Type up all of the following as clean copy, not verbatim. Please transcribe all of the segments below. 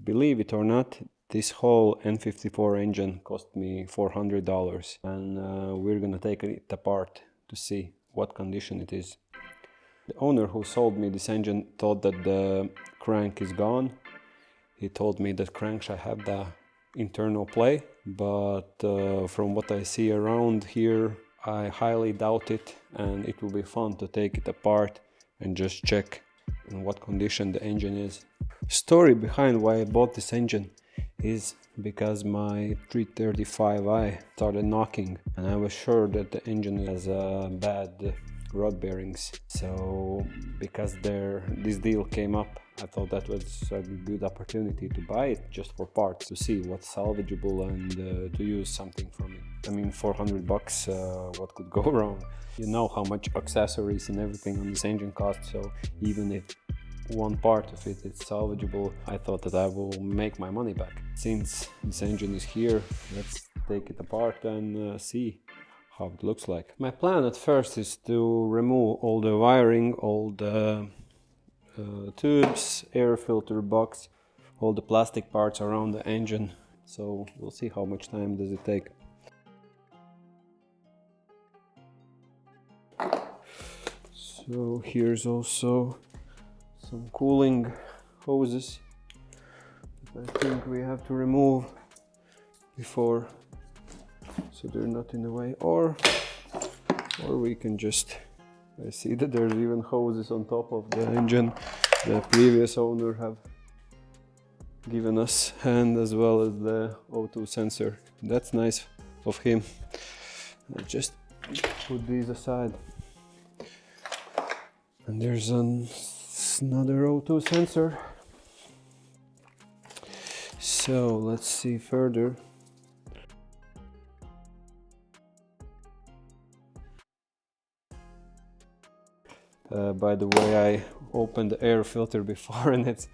Believe it or not, this whole N54 engine cost me $400, and we're gonna take it apart to see what condition it is. The owner who sold me this engine thought that the crank is gone. He told me that crankshaft have the internal play, but from what I see around here, I highly doubt it, and it will be fun to take it apart and just check in what condition the engine is. Story behind why I bought this engine is because my 335i started knocking, and I was sure that the engine has bad rod bearings. So because this deal came up, I thought that was a good opportunity to buy it just for parts, to see what's salvageable and to use something from it. I mean, $400, what could go wrong? You know how much accessories and everything on this engine costs, so even if one part of it is salvageable, I thought that I will make my money back. Since this engine is here, let's take it apart and see how it looks like. My plan at first is to remove all the wiring, all the tubes, air filter box, all the plastic parts around the engine. So we'll see how much time does it take. So here's also some cooling hoses that I think we have to remove before, so they're not in the way, or we can just, I see that there's even hoses on top of the engine. The previous owner have given us, and as well as the O2 sensor. That's nice of him. I'll just put these aside. And there's another O2 sensor. So let's see further. By the way, I opened the air filter before and it's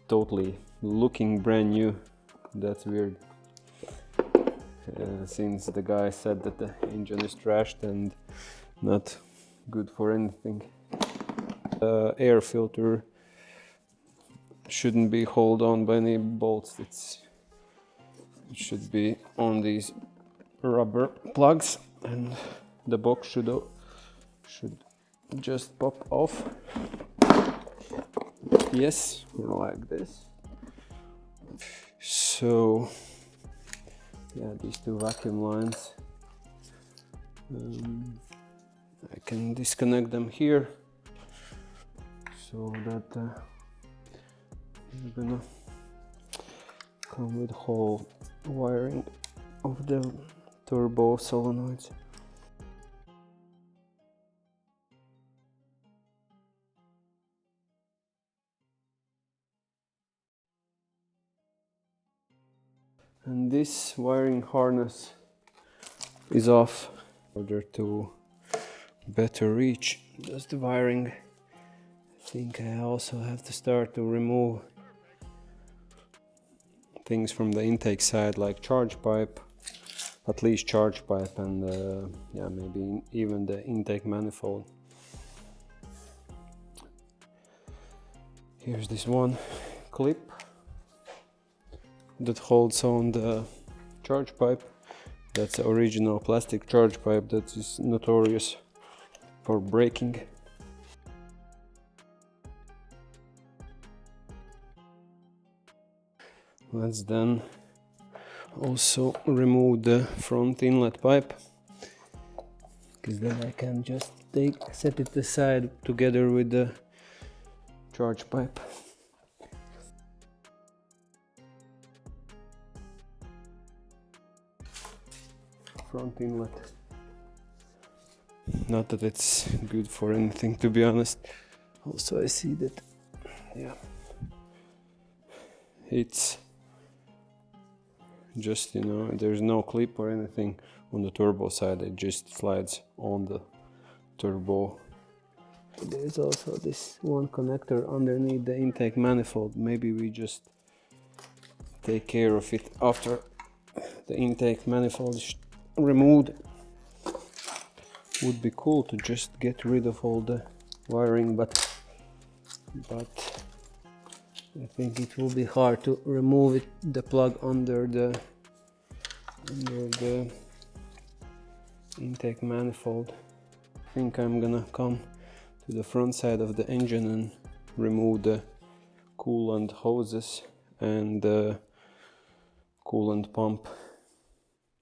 totally looking brand new. That's weird. Since the guy said that the engine is trashed and not good for anything. The air filter shouldn't be held on by any bolts. It should be on these rubber plugs, and the box should just pop off. Yes, like this. So yeah, these two vacuum lines, I can disconnect them here, so that I'm gonna come with whole wiring of the turbo solenoids. And this wiring harness is off in order to better reach just the wiring. I think I also have to start to remove things from the intake side, like charge pipe, at least charge pipe, and yeah, maybe even the intake manifold. Here's this one clip that holds on the charge pipe. That's the original plastic charge pipe that is notorious for breaking. Let's then also remove the front inlet pipe, because then I can just set it aside together with the charge pipe. Front inlet. Not that it's good for anything, to be honest. Also, I see that, yeah, it's just, you know, there's no clip or anything on the turbo side. It just slides on the turbo. There's also this one connector underneath the intake manifold. Maybe we just take care of it after the intake manifold is removed. Would be cool to just get rid of all the wiring, but I think it will be hard to remove it, the plug under the intake manifold. I think I'm gonna come to the front side of the engine and remove the coolant hoses and the coolant pump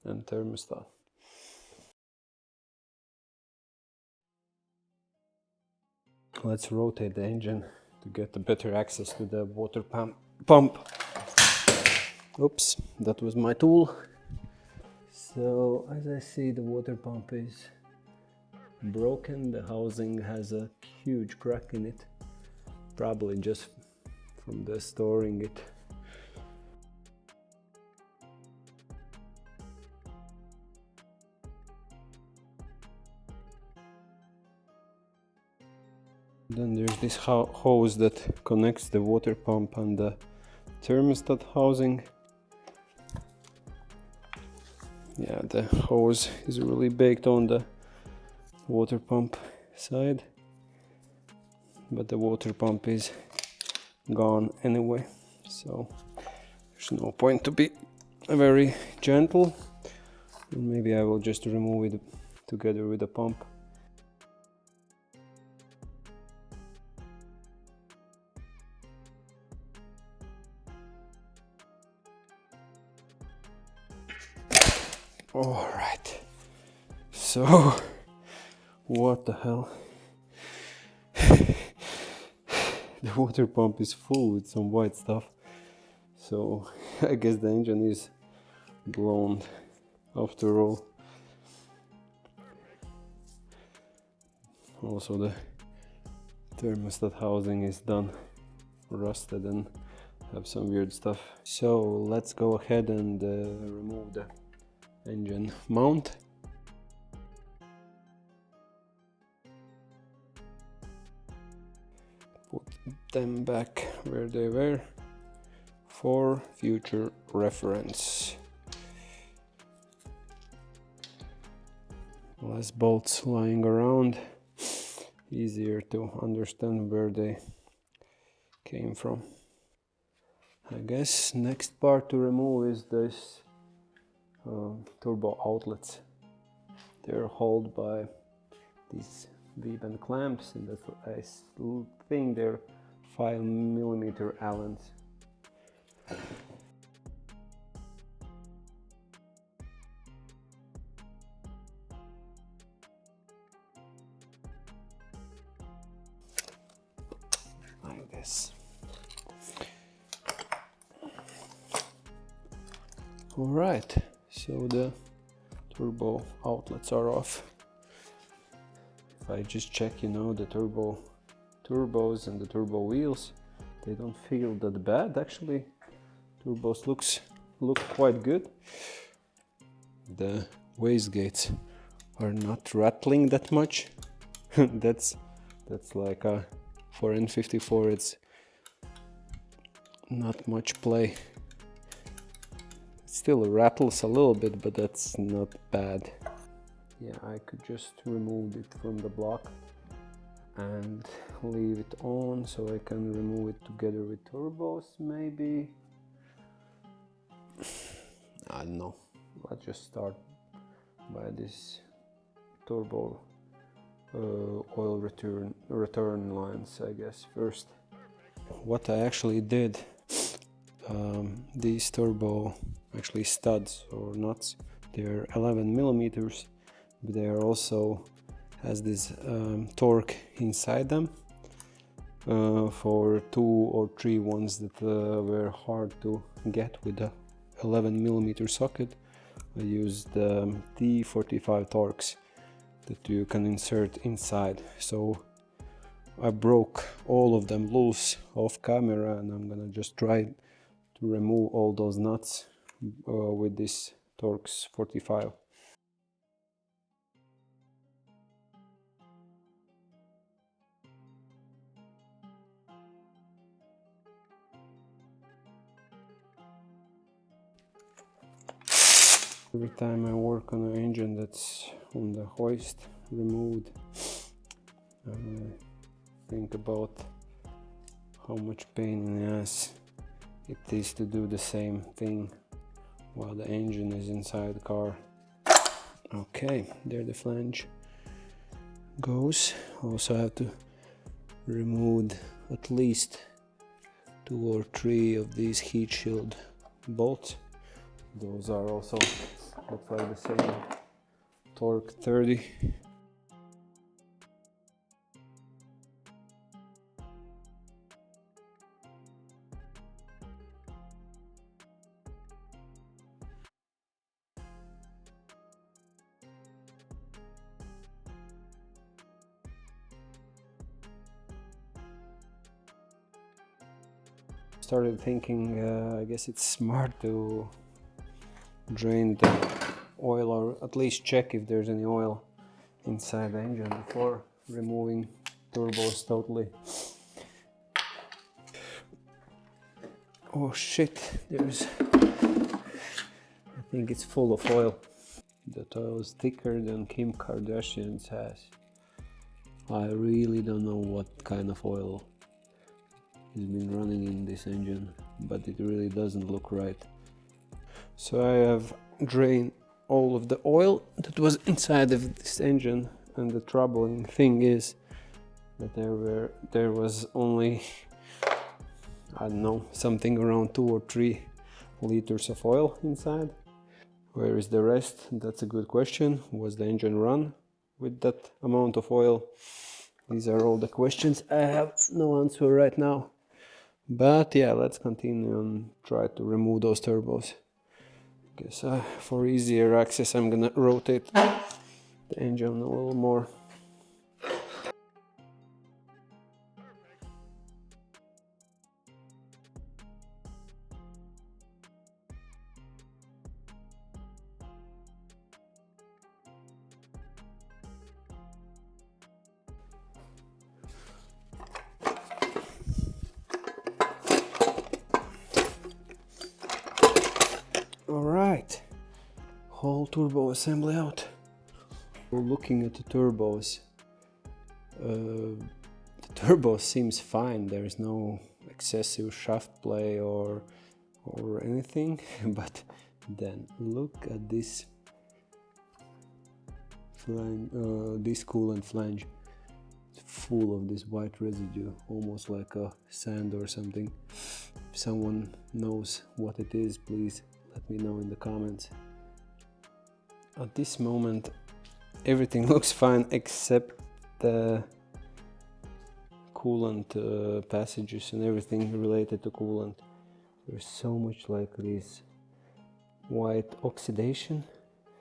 and thermostat. Let's rotate the engine to get a better access to the water pump. Oops, that was my tool. So as I see, the water pump is broken. The housing has a huge crack in it, probably just from the storing it. Then there's this hose that connects the water pump and the thermostat housing. Yeah, the hose is really baked on the water pump side, but the water pump is gone anyway, so there's no point to be very gentle. Maybe I will just remove it together with the pump. All right, so what the hell? The water pump is full with some white stuff, so I guess the engine is blown after all. Also the thermostat housing is done, rusted, and have some weird stuff. So let's go ahead and remove the engine mount. Put them back where they were for future reference. Less bolts lying around, easier to understand where they came from. I guess next part to remove is this turbo outlets. They're held by these V-bend clamps, and that's what I think they're 5mm Allens. Like this. All right, so the turbo outlets are off. If I just check, you know, the turbos and the turbo wheels, they don't feel that bad actually. Turbos look quite good. The wastegates are not rattling that much. that's like for N54 it's not much play. It still rattles a little bit, but that's not bad. Yeah, I could just remove it from the block and leave it on, so I can remove it together with turbos maybe. I don't know. Let's just start by this turbo oil return lines, I guess, first. What I actually did, these turbo actually studs or nuts, they're 11mm, but they are also has this torque inside them. For 2 or 3 ones that were hard to get with the 11mm socket, I used T45 torques that you can insert inside. So I broke all of them loose off camera, and I'm gonna just try to remove all those nuts with this Torx 45. Every time I work on an engine that's on the hoist removed, I think about how much pain in the ass it is to do the same thing while the engine is inside the car. Okay, there the flange goes. Also have to remove at least 2 or 3 of these heat shield bolts. Those are also look like the same torque 30. Started thinking, I guess it's smart to drain the oil, or at least check if there's any oil inside the engine before removing turbos totally. Oh shit, there's, I think it's full of oil. That oil is thicker than Kim Kardashian's ass. I really don't know what kind of oil has been running in this engine, but it really doesn't look right. So I have drained all of the oil that was inside of this engine, and the troubling thing is that there was only, I don't know, something around 2 or 3 liters of oil inside. Where is the rest? That's a good question. Was the engine run with that amount of oil? These are all the questions I have no answer right now. But yeah, let's continue and try to remove those turbos. Guess for easier access I'm gonna rotate the engine a little more. Alright, whole turbo assembly out. We're looking at the turbos. The turbo seems fine, there's no excessive shaft play or anything, but then look at this flange, this coolant flange. It's full of this white residue, almost like a sand or something. If someone knows what it is, please let me know in the comments. At this moment everything looks fine except the coolant passages and everything related to coolant. There's so much like this white oxidation,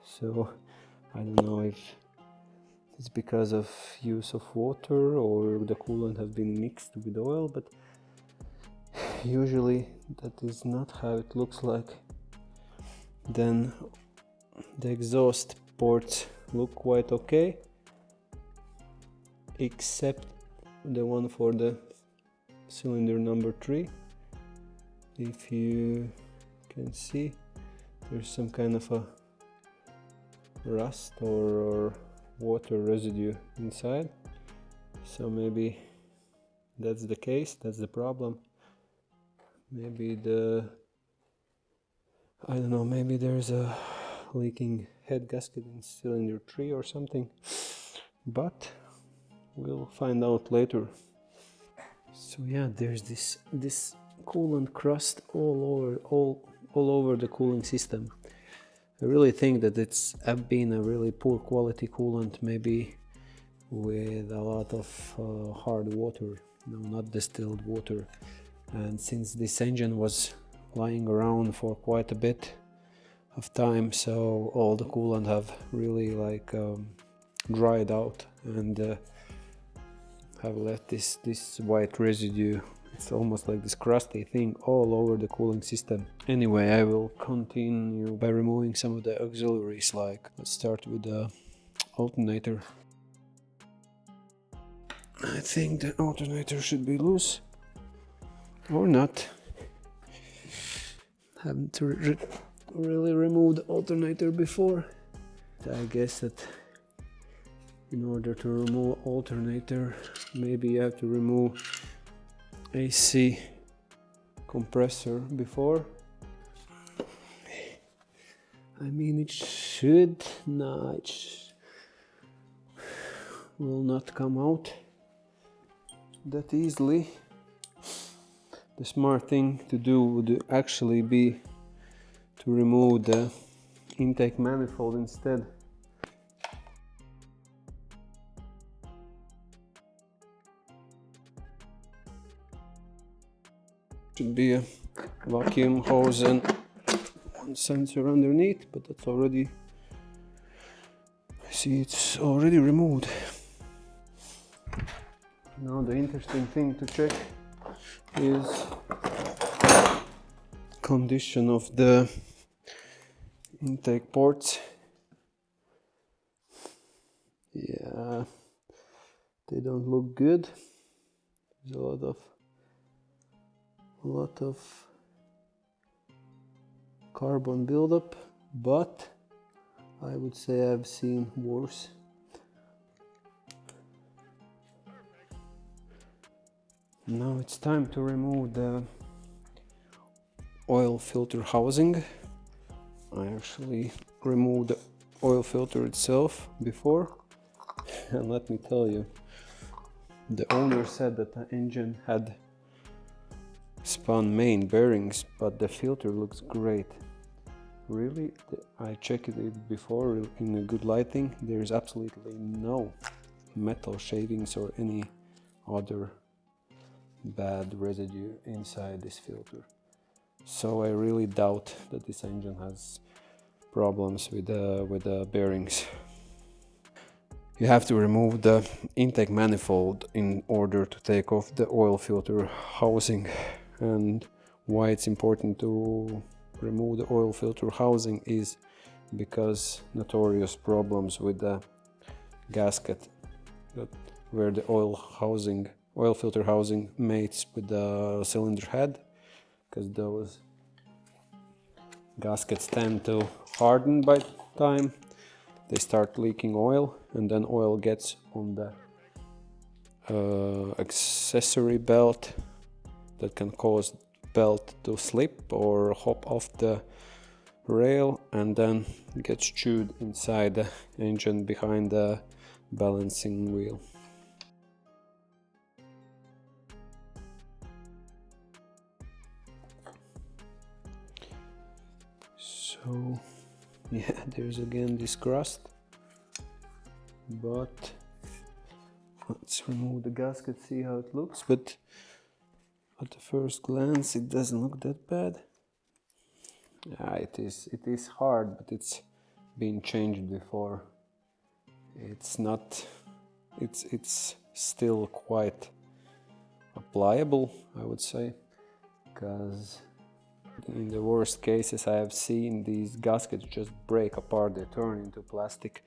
so I don't know if it's because of use of water or the coolant has been mixed with oil, but usually that is not how it looks like. Then the exhaust ports look quite okay, except the one for the cylinder number 3. If you can see, there's some kind of a rust or water residue inside, so maybe that's the case, that's the problem. Maybe I don't know, maybe there's a leaking head gasket in cylinder 3 or something, but we'll find out later. So yeah, there's this coolant crust all over the cooling system. I really think that it's been a really poor quality coolant, maybe with a lot of hard water, not distilled water. And since this engine was lying around for quite a bit of time, so all the coolant have really like dried out and have left this white residue. It's almost like this crusty thing all over the cooling system. Anyway, I will continue by removing some of the auxiliaries. Like, let's start with the alternator. I think the alternator should be loose or not. Haven't really removed the alternator before. I guess that in order to remove alternator, maybe you have to remove AC compressor before. I mean, it should not, will not come out that easily. The smart thing to do would actually be to remove the intake manifold instead. Should be a vacuum hose and one sensor underneath, but that's already, I see it's already removed. Now the interesting thing to check is condition of the intake ports. Yeah, they don't look good. There's a lot of carbon buildup, but I would say I've seen worse. Now it's time to remove the oil filter housing. I actually removed the oil filter itself before, and let me tell you, the owner said that the engine had spun main bearings, but the filter looks great. Really, I checked it before in a good lighting. There's absolutely no metal shavings or any other bad residue inside this filter. So I really doubt that this engine has problems with the bearings. You have to remove the intake manifold in order to take off the oil filter housing. And why it's important to remove the oil filter housing is because notorious problems with the gasket, where the oil filter housing mates with the cylinder head, because those gaskets tend to harden by time. They start leaking oil, and then oil gets on the accessory belt that can cause belt to slip or hop off the rail, and then gets chewed inside the engine behind the balancing wheel. So yeah, there's again this crust, but let's remove the gasket, see how it looks. But at the first glance it doesn't look that bad. It is hard, but it's been changed before. It's still quite pliable, I would say, because in the worst cases I have seen these gaskets just break apart, they turn into plastic,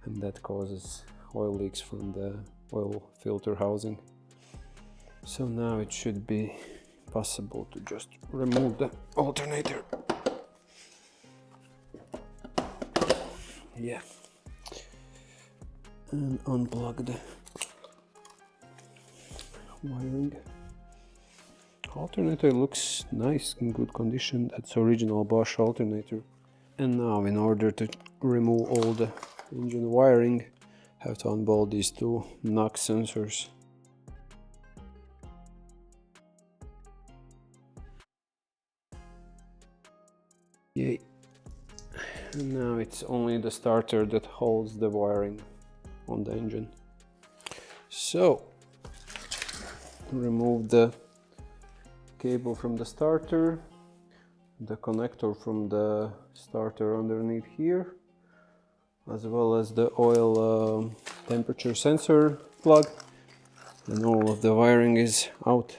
and that causes oil leaks from the oil filter housing. So now it should be possible to just remove the alternator. Yeah. And unplug the wiring. Alternator looks nice, in good condition. That's original Bosch alternator. And now, in order to remove all the engine wiring, I have to unbolt these two knock sensors. Yay. And now it's only the starter that holds the wiring on the engine. So, remove the cable from the starter, the connector from the starter underneath here, as well as the oil temperature sensor plug, and all of the wiring is out.